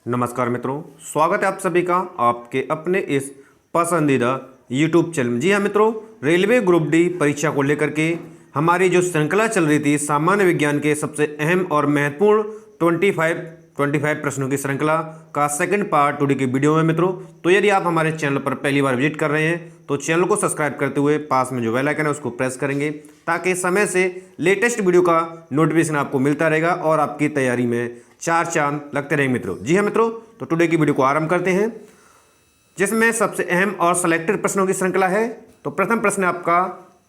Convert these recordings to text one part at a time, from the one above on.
नमस्कार मित्रों, स्वागत है आप सभी का आपके अपने इस पसंदीदा YouTube चैनल। जी हाँ मित्रों, रेलवे ग्रुप डी परीक्षा को लेकर के हमारी जो श्रृंखला चल रही थी सामान्य विज्ञान के सबसे अहम और महत्वपूर्ण 25 प्रश्नों की श्रृंखला का सेकंड पार्ट टुडे की वीडियो में मित्रों। तो यदि आप हमारे चैनल पर पहली बार विजिट कर रहे हैं तो चैनल को सब्सक्राइब करते हुए पास में जो बेल आइकन है उसको प्रेस करेंगे ताकि समय से लेटेस्ट वीडियो का नोटिफिकेशन आपको मिलता रहेगा और आपकी तैयारी में चार चांद लगते रहेंगे मित्रों। जी हाँ मित्रों, तो टुडे की वीडियो को आरंभ करते हैं जिसमें सबसे अहम और सिलेक्टेड प्रश्नों की श्रृंखला है। तो प्रथम प्रश्न आपका,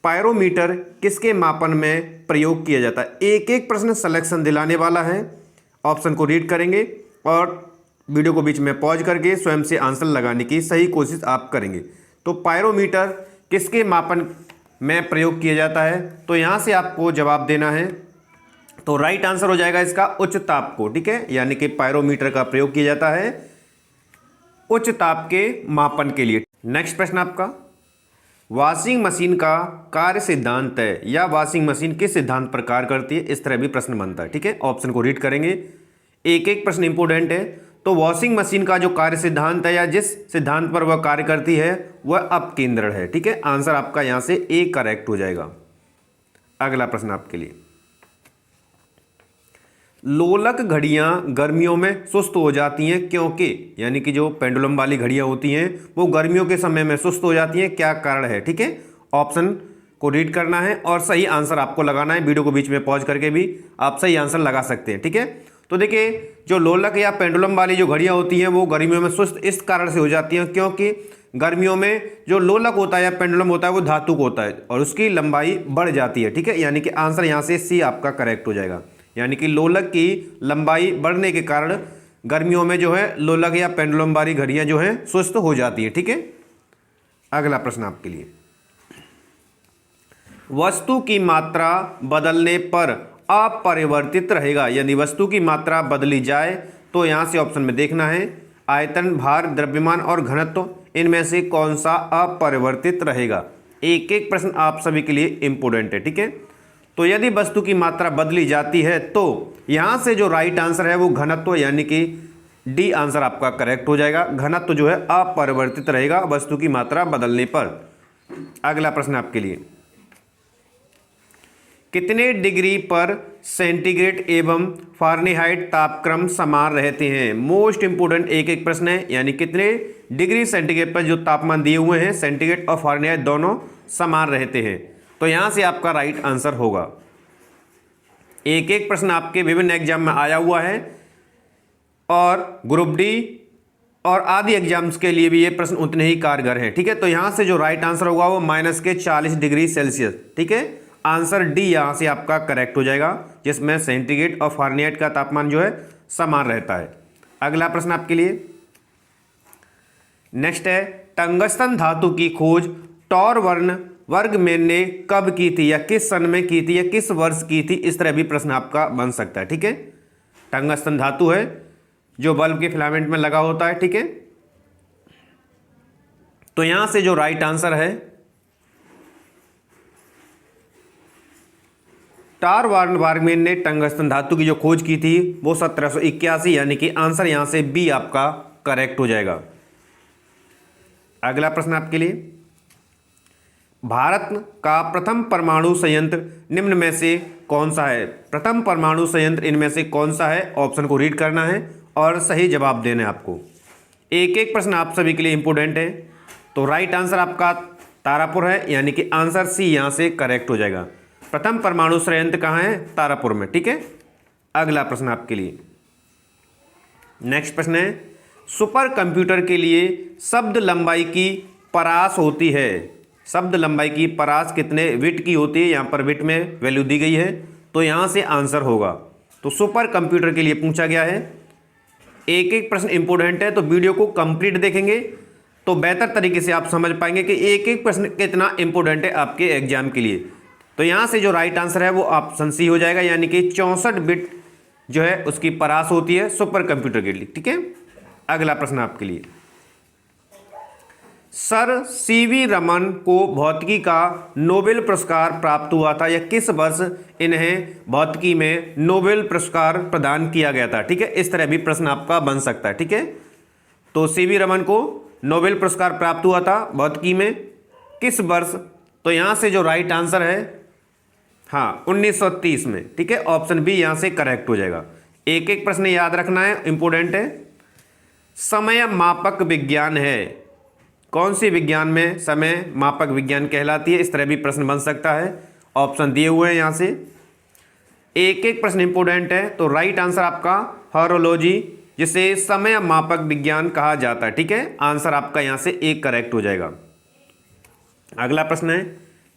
पायरोमीटर किसके मापन में प्रयोग किया जाता है। एक एक प्रश्न सिलेक्शन दिलाने वाला है, ऑप्शन को रीड करेंगे और वीडियो को बीच में पॉज करके स्वयं से आंसर लगाने की सही कोशिश आप करेंगे। तो पायरोमीटर किसके मापन में प्रयोग किया जाता है, तो यहाँ से आपको जवाब देना है। तो राइट आंसर हो जाएगा इसका उच्च ताप को, ठीक है, यानी कि पायरोमीटर का प्रयोग किया जाता है उच्च ताप के मापन के लिए। नेक्स्ट प्रश्न आपका, वॉशिंग मशीन का कार्य सिद्धांत है या वॉशिंग मशीन किस सिद्धांत पर कार्य करती है, इस तरह भी प्रश्न बनता है, ठीक है। ऑप्शन को रीड करेंगे, एक एक प्रश्न इंपोर्टेंट है। तो वॉशिंग मशीन का जो कार्य सिद्धांत है या जिस सिद्धांत पर वह कार्य करती है वह अपकेंद्रण है, ठीक है। आंसर आपका यहां से ए करेक्ट हो जाएगा। अगला प्रश्न आपके लिए, लोलक घड़ियां गर्मियों में सुस्त हो जाती हैं क्योंकि, यानी कि जो पेंडुलम वाली घड़ियां होती हैं वो गर्मियों के समय में सुस्त हो जाती हैं, क्या कारण है, ठीक है। ऑप्शन को रीड करना है और सही आंसर आपको लगाना है। वीडियो को बीच में पॉज करके भी आप सही आंसर लगा सकते हैं, ठीक है। तो देखिए, जो लोलक या पेंडुलम वाली जो घड़ियां होती हैं वो गर्मियों में सुस्त इस कारण से हो जाती हैं क्योंकि गर्मियों में जो लोलक होता है या पेंडुलम होता है वो धातु का होता है और उसकी लंबाई बढ़ जाती है, ठीक है। यानी कि आंसर यहाँ से सी आपका करेक्ट हो जाएगा, यानी कि लोलक की लंबाई बढ़ने के कारण गर्मियों में जो है लोलक या पेंडुलम वाली घड़ियां जो हैं सुस्त हो जाती है, ठीक है। अगला प्रश्न आपके लिए, वस्तु की मात्रा बदलने पर अपरिवर्तित रहेगा, यानी वस्तु की मात्रा बदली जाए तो यहां से ऑप्शन में देखना है, आयतन, भार, द्रव्यमान और घनत्व, इनमें से कौन सा अपरिवर्तित रहेगा। एक एक प्रश्न आप सभी के लिए इंपोर्टेंट है, ठीक है। तो यदि वस्तु की मात्रा बदली जाती है तो यहां से जो राइट आंसर है वो घनत्व, यानी कि डी आंसर आपका करेक्ट हो जाएगा। घनत्व जो है अपरिवर्तित रहेगा वस्तु की मात्रा बदलने पर। अगला प्रश्न आपके लिए, कितने डिग्री पर सेंटीग्रेड एवं फारेनहाइट तापक्रम समान रहते हैं। मोस्ट इंपोर्टेंट एक एक प्रश्न है, यानी कितने डिग्री सेंटीग्रेड पर जो तापमान दिए हुए हैं सेंटीग्रेड और फारेनहाइट दोनों समान रहते हैं। तो यहां से आपका राइट आंसर होगा। एक एक प्रश्न आपके विभिन्न एग्जाम में आया हुआ है और ग्रुप डी और आदि एग्जाम्स के लिए भी ये प्रश्न उतने ही कारगर हैं, ठीक है। तो यहां से जो राइट आंसर होगा वो -40 डिग्री सेल्सियस, ठीक है। आंसर डी यहां से आपका करेक्ट हो जाएगा, जिसमें सेंटीग्रेड और फारेनहाइट का तापमान जो है समान रहता है। अगला प्रश्न आपके लिए नेक्स्ट है, टंगस्टन धातु की खोज टॉरवर्न वर्गमैन ने कब की थी या किस सन में की थी या किस वर्ष की थी, इस तरह भी प्रश्न आपका बन सकता है, ठीक है। टंगस्टन धातु है जो बल्ब के फिलामेंट में लगा होता है, ठीक है। तो यहां से जो राइट आंसर है, टॉरवर्न वर्गमैन ने टंगस्टन धातु की जो खोज की थी वो 1781, यानी कि आंसर यहां से बी आपका करेक्ट हो जाएगा। अगला प्रश्न आपके लिए, भारत का प्रथम परमाणु संयंत्र निम्न में से कौन सा है। प्रथम परमाणु संयंत्र इनमें से कौन सा है, ऑप्शन को रीड करना है और सही जवाब देना है आपको। एक एक प्रश्न आप सभी के लिए इंपोर्टेंट है। तो राइट आंसर आपका तारापुर है, यानी कि आंसर सी यहां से करेक्ट हो जाएगा। प्रथम परमाणु संयंत्र कहाँ है, तारापुर में, ठीक है। अगला प्रश्न आपके लिए नेक्स्ट प्रश्न है, सुपर कंप्यूटर के लिए शब्द लंबाई की परास होती है। शब्द लंबाई की परास कितने बिट की होती है, यहां पर बिट में वैल्यू दी गई है, तो यहां से आंसर होगा। तो सुपर कंप्यूटर के लिए पूछा गया है। एक एक प्रश्न इंपोर्टेंट है, तो वीडियो को कंप्लीट देखेंगे तो बेहतर तरीके से आप समझ पाएंगे कि एक एक प्रश्न कितना इंपोर्टेंट है आपके एग्जाम के लिए। तो यहां से जो राइट आंसर है वो ऑप्शन सी हो जाएगा, यानी कि 64 बिट जो है उसकी परास होती है सुपर कंप्यूटर के लिए, ठीक है। अगला प्रश्न आपके लिए, सर सीवी रमन को भौतिकी का नोबेल पुरस्कार प्राप्त हुआ था, या किस वर्ष इन्हें भौतिकी में नोबेल पुरस्कार प्रदान किया गया था। ठीक है, इस तरह भी प्रश्न आपका बन सकता है। ठीक है, तो सीवी रमन को नोबेल पुरस्कार प्राप्त हुआ था भौतिकी में, किस वर्ष? तो यहां से जो राइट आंसर है, हाँ, 1930 में। ठीक है, ऑप्शन बी यहां से करेक्ट हो जाएगा। एक एक प्रश्न याद रखना है, इंपोर्टेंट है। समय मापक विज्ञान है, कौन सी विज्ञान में समय मापक विज्ञान कहलाती है? इस तरह भी प्रश्न बन सकता है, ऑप्शन दिए हुए हैं यहां से। एक एक प्रश्न इंपोर्टेंट है, तो राइट आंसर आपका हॉरोलॉजी, जिसे समय मापक विज्ञान कहा जाता है। ठीक है, आंसर आपका यहां से एक करेक्ट हो जाएगा। अगला प्रश्न है,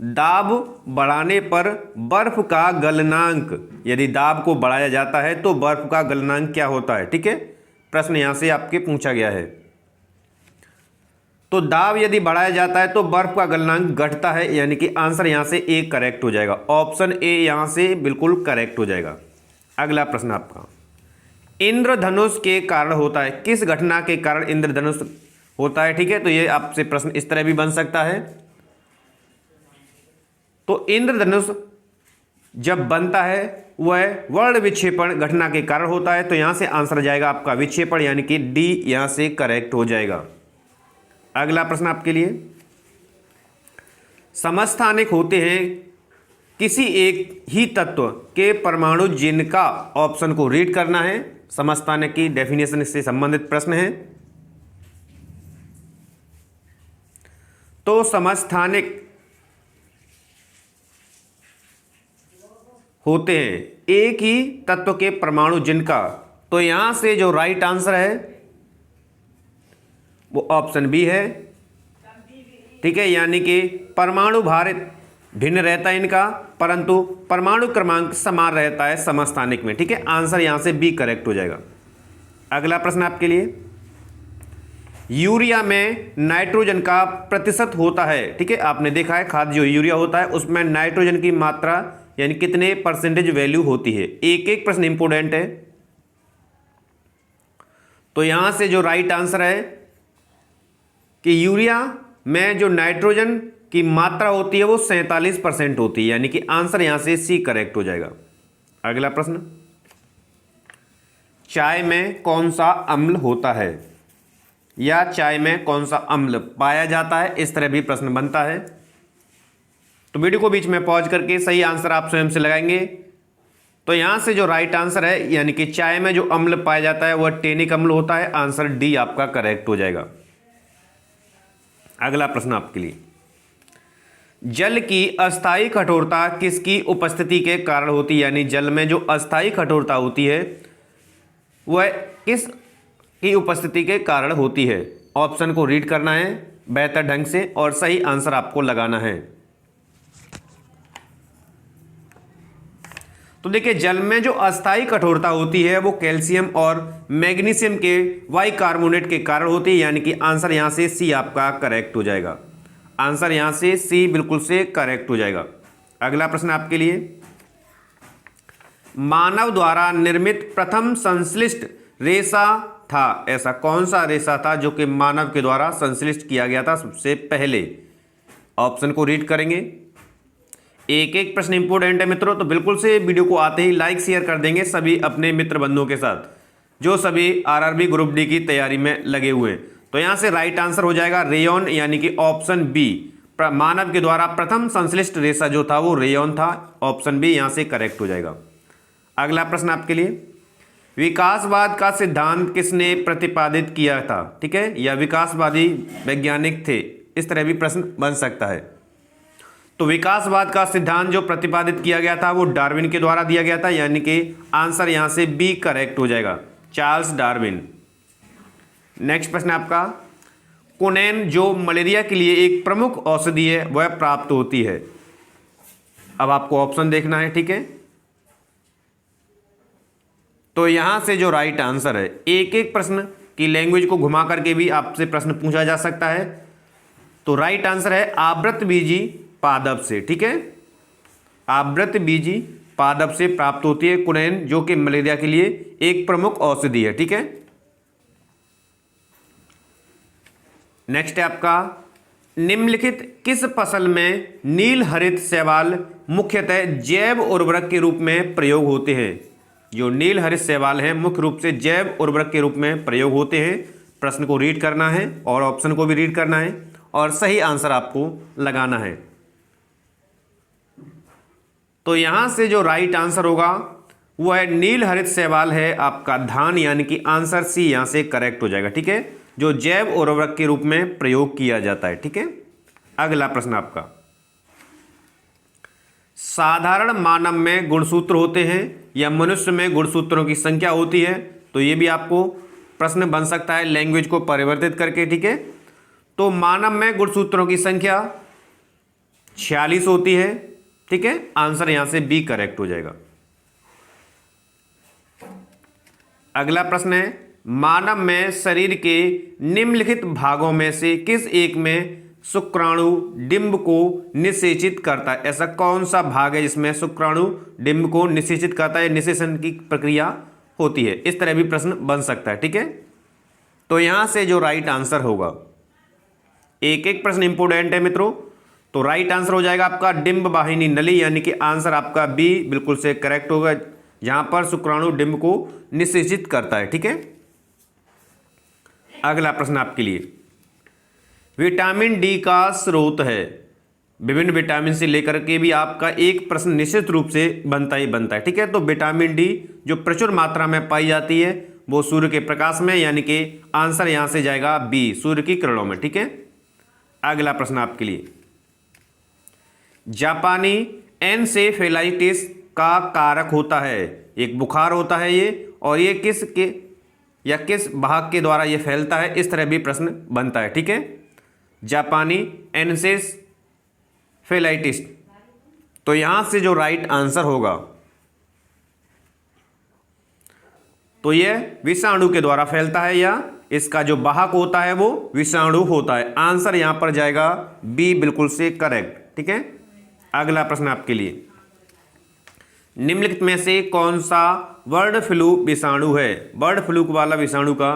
दाब बढ़ाने पर बर्फ का गलनांक, यदि दाब को बढ़ाया जाता है तो बर्फ का गलनांक क्या होता है? ठीक है, प्रश्न यहां से आपके पूछा गया है। तो दाब यदि बढ़ाया जाता है तो बर्फ का गलनांक घटता है, यानी कि आंसर यहां से एक करेक्ट हो जाएगा। ऑप्शन ए यहां से बिल्कुल करेक्ट हो जाएगा। अगला प्रश्न आपका, इंद्रधनुष के कारण होता है, किस घटना के कारण इंद्रधनुष होता है? ठीक है, तो ये आपसे प्रश्न इस तरह भी बन सकता है। तो इंद्रधनुष जब बनता है वह वर्ण विक्षेपण घटना के कारण होता है, तो यहां से आंसर जाएगा आपका विक्षेपण, यानी कि डी यहां से करेक्ट हो जाएगा। अगला प्रश्न आपके लिए, समस्थानिक होते हैं किसी एक ही तत्व के परमाणु जिनका, ऑप्शन को रीड करना है। समस्थानिक की डेफिनेशन से संबंधित प्रश्न है। तो समस्थानिक होते हैं एक ही तत्व के परमाणु जिनका, तो यहां से जो राइट आंसर है वो ऑप्शन बी है। ठीक है, यानी कि परमाणु भार भिन्न रहता है इनका, परंतु परमाणु क्रमांक समान रहता है समस्थानिक में। ठीक है, आंसर यहां से बी करेक्ट हो जाएगा। अगला प्रश्न आपके लिए, यूरिया में नाइट्रोजन का प्रतिशत होता है। ठीक है, आपने देखा है खाद जो यूरिया होता है उसमें नाइट्रोजन की मात्रा यानी कितने परसेंटेज वैल्यू होती है। एक एक प्रश्न इंपोर्टेंट है। तो यहां से जो राइट आंसर है कि यूरिया में जो नाइट्रोजन की मात्रा होती है वो 47% होती है, यानी कि आंसर यहां से सी करेक्ट हो जाएगा। अगला प्रश्न, चाय में कौन सा अम्ल होता है, या चाय में कौन सा अम्ल पाया जाता है? इस तरह भी प्रश्न बनता है। तो वीडियो को बीच में पॉज करके सही आंसर आप स्वयं से लगाएंगे। तो यहां से जो राइट आंसर है, यानी कि चाय में जो अम्ल पाया जाता है वह टेनिक अम्ल होता है। आंसर डी आपका करेक्ट हो जाएगा। अगला प्रश्न आपके लिए, जल की अस्थायी कठोरता किसकी उपस्थिति के कारण होती है? यानी जल में जो अस्थायी कठोरता होती है वह किस की उपस्थिति के कारण होती है? ऑप्शन को रीड करना है बेहतर ढंग से और सही आंसर आपको लगाना है। तो देखिए, जल में जो अस्थायी कठोरता होती है वो कैल्शियम और मैग्नीशियम के बाइकार्बोनेट के कारण होती है, यानी कि आंसर यहां से सी आपका करेक्ट हो जाएगा। आंसर यहां से सी बिल्कुल से करेक्ट हो जाएगा। अगला प्रश्न आपके लिए, मानव द्वारा निर्मित प्रथम संश्लिष्ट रेशा था, ऐसा कौन सा रेशा था जो कि मानव के द्वारा संश्लिष्ट किया गया था सबसे पहले? ऑप्शन को रीड करेंगे। एक एक प्रश्न इंपोर्टेंट है मित्रों, तो बिल्कुल से वीडियो को आते ही लाइक शेयर कर देंगे सभी अपने मित्र बंधुओं के साथ जो सभी आरआरबी ग्रुप डी की तैयारी में लगे हुए हैं। तो यहां से राइट आंसर हो जाएगा रेयॉन, यानी कि ऑप्शन बी, मानव के द्वारा प्रथम संश्लिष्ट रेशा जो था वो रेयॉन था। ऑप्शन बी यहां से करेक्ट हो जाएगा। अगला प्रश्न आपके लिए, विकासवाद का सिद्धांत किसने प्रतिपादित किया था? ठीक है, या विकासवादी वैज्ञानिक थे? इस तरह भी प्रश्न बन सकता है। तो विकासवाद का सिद्धांत जो प्रतिपादित किया गया था वो डार्विन के द्वारा दिया गया था, यानी कि आंसर यहां से बी करेक्ट हो जाएगा, चार्ल्स डार्विन। नेक्स्ट प्रश्न आपका, क्विनैन जो मलेरिया के लिए एक प्रमुख औषधि है वह प्राप्त होती है। अब आपको ऑप्शन देखना है। ठीक है, तो यहां से जो राइट आंसर है, एक एक प्रश्न की लैंग्वेज को घुमा करके भी आपसे प्रश्न पूछा जा सकता है। तो राइट आंसर है आवृतबीजी पादप से। ठीक है, आवृतबीजी पादप से प्राप्त होती है क्विनैन, जो कि मलेरिया के लिए एक प्रमुख औषधि है। ठीक है, नेक्स्ट है आपका निम्नलिखित किस फसल में नील हरित शैवाल मुख्यतः जैव उर्वरक के रूप में प्रयोग होते हैं? जो नील हरित शैवाल हैं मुख्य रूप से जैव उर्वरक के रूप में प्रयोग होते हैं। प्रश्न को रीड करना है और ऑप्शन को भी रीड करना है और सही आंसर आपको लगाना है। तो यहां से जो राइट आंसर होगा वो है नील हरित शैवाल है आपका धान, यानी कि आंसर सी यहां से करेक्ट हो जाएगा। ठीक है, जो जैव उर्वरक के रूप में प्रयोग किया जाता है। ठीक है, अगला प्रश्न आपका, साधारण मानव में गुणसूत्र होते हैं या मनुष्य में गुणसूत्रों की संख्या होती है? तो ये भी आपको प्रश्न बन सकता है लैंग्वेज को परिवर्तित करके। ठीक है, तो मानव में गुणसूत्रों की संख्या 46 होती है। ठीक है, आंसर यहां से बी करेक्ट हो जाएगा। अगला प्रश्न है, मानव में शरीर के निम्नलिखित भागों में से किस एक में शुक्राणु डिंब को निषेचित करता है? ऐसा कौन सा भाग है जिसमें शुक्राणु डिंब को निषेचित करता है, निषेचन की प्रक्रिया होती है? इस तरह भी प्रश्न बन सकता है। ठीक है, तो यहां से जो राइट आंसर होगा, एक एक प्रश्न इंपोर्टेंट है मित्रों, तो राइट आंसर हो जाएगा आपका डिंब वाहिनी नली, यानी कि आंसर आपका बी बिल्कुल से करेक्ट होगा, जहां पर शुक्राणु डिंब को निषेचित करता है। ठीक है, अगला प्रश्न आपके लिए, विटामिन डी का स्रोत है। विभिन्न विटामिन से लेकर के भी आपका एक प्रश्न निश्चित रूप से बनता ही बनता है। ठीक है, तो विटामिन डी जो प्रचुर मात्रा में पाई जाती है वो सूर्य के प्रकाश में, यानी कि आंसर यहां से जाएगा बी, सूर्य की किरणों में। ठीक है, अगला प्रश्न आपके लिए, जापानी एन्सेफेलाइटिस का कारक होता है। एक बुखार होता है ये, और ये किस भाग के द्वारा ये फैलता है? इस तरह भी प्रश्न बनता है। ठीक है, जापानी एन्सेफेलाइटिस, तो यहां से जो राइट आंसर होगा तो ये विषाणु के द्वारा फैलता है, या इसका जो वाहक होता है वो विषाणु होता है। आंसर यहां पर जाएगा बी बिल्कुल से करेक्ट। ठीक है, अगला प्रश्न आपके लिए, निम्नलिखित में से कौन सा बर्ड फ्लू विषाणु है? बर्ड फ्लू वाला विषाणु का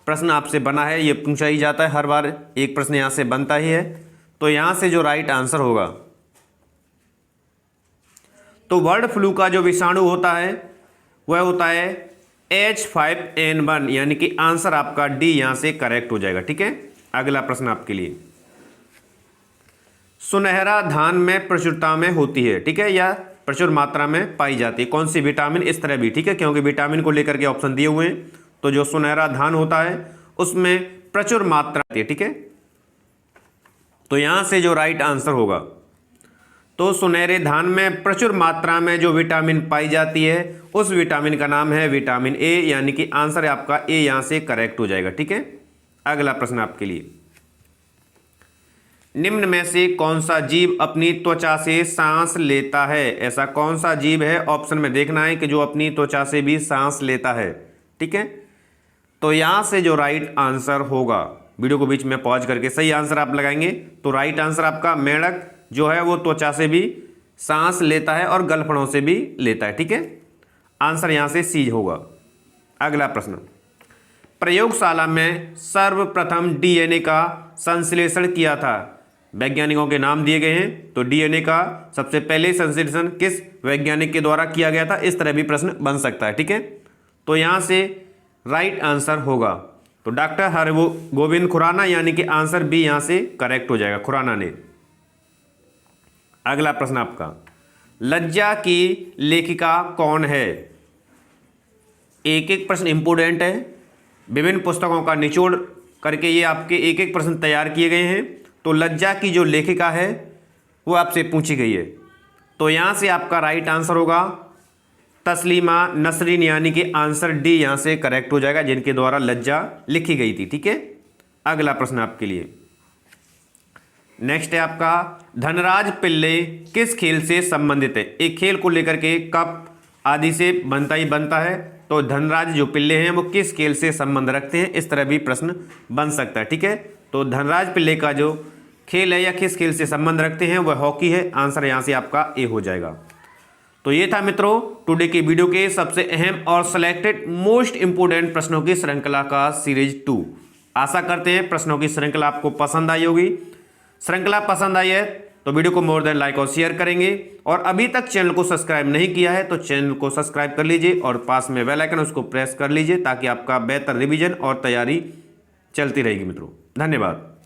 प्रश्न आपसे बना है, ये पूछा ही जाता है हर बार, एक प्रश्न यहां से बनता ही है। तो यहां से जो राइट आंसर होगा, तो बर्ड फ्लू का जो विषाणु होता है वह होता है H5N1, यानी कि आंसर आपका डी यहां से करेक्ट हो जाएगा। ठीक है, अगला प्रश्न आपके लिए, सुनहरा धान में प्रचुरता में होती है। ठीक है, या प्रचुर मात्रा में पाई जाती है, कौन सी विटामिन? इस तरह भी। ठीक है, क्योंकि विटामिन को लेकर के ऑप्शन दिए हुए हैं, तो जो सुनहरा धान होता है उसमें प्रचुर मात्रा होती है। ठीक है, तो यहां से जो राइट आंसर होगा, तो सुनहरे धान में प्रचुर मात्रा में जो विटामिन पाई जाती है उस विटामिन का नाम है विटामिन ए, यानी कि आंसर आपका ए यहां से करेक्ट हो जाएगा। ठीक है, अगला प्रश्न आपके लिए, निम्न में से कौन सा जीव अपनी त्वचा से सांस लेता है? ऐसा कौन सा जीव है? ऑप्शन में देखना है कि जो अपनी त्वचा से भी सांस लेता है। ठीक है, तो यहां से जो राइट आंसर होगा, वीडियो को बीच में पॉज करके सही आंसर आप लगाएंगे, तो राइट आंसर आपका मेंढक जो है वो त्वचा से भी सांस लेता है और गलफड़ों से भी लेता है। ठीक है, आंसर यहां से सी होगा। अगला प्रश्न, प्रयोगशाला में सर्वप्रथम डीएनए का संश्लेषण किया था। वैज्ञानिकों के नाम दिए गए हैं, तो डीएनए का सबसे पहले संश्लेषण किस वैज्ञानिक के द्वारा किया गया था? इस तरह भी प्रश्न बन सकता है। ठीक है, तो यहां से राइट आंसर होगा तो डॉक्टर हरगोविंद खुराना, यानी कि आंसर बी यहां से करेक्ट हो जाएगा, खुराना ने। अगला प्रश्न आपका, लज्जा की लेखिका कौन है? एक एक प्रश्न इंपोर्टेंट है, विभिन्न पुस्तकों का निचोड़ करके ये आपके एक एक प्रश्न तैयार किए गए हैं। तो लज्जा की जो लेखिका है वो आपसे पूछी गई है, तो यहां से आपका राइट आंसर होगा तस्लीमा नसरीन, यानी कि आंसर डी यहां से करेक्ट हो जाएगा, जिनके द्वारा लज्जा लिखी गई थी। ठीक है, अगला प्रश्न आपके लिए, नेक्स्ट है आपका, धनराज पिल्ले किस खेल से संबंधित है? एक खेल को लेकर के कप आदि से बनता ही बनता है, तो धनराज जो पिल्ले हैं वो किस खेल से संबंध रखते हैं? इस तरह भी प्रश्न बन सकता है। ठीक है, तो धनराज पिल्ले का जो खेल है या किस खेल से संबंध रखते हैं वह हॉकी है। आंसर यहां से आपका ए हो जाएगा। तो ये था मित्रों टुडे के वीडियो के सबसे अहम और सिलेक्टेड मोस्ट इंपोर्टेंट प्रश्नों की श्रृंखला का सीरीज 2। आशा करते हैं प्रश्नों की श्रृंखला आपको पसंद आई होगी। श्रृंखला पसंद आई है तो वीडियो को मोर देन लाइक और शेयर करेंगे, और अभी तक चैनल को सब्सक्राइब नहीं किया है तो चैनल को सब्सक्राइब कर लीजिए और पास में बेल आइकन उसको प्रेस कर लीजिए ताकि आपका बेहतर रिवीजन और तैयारी चलती रहेगी मित्रों। धन्यवाद।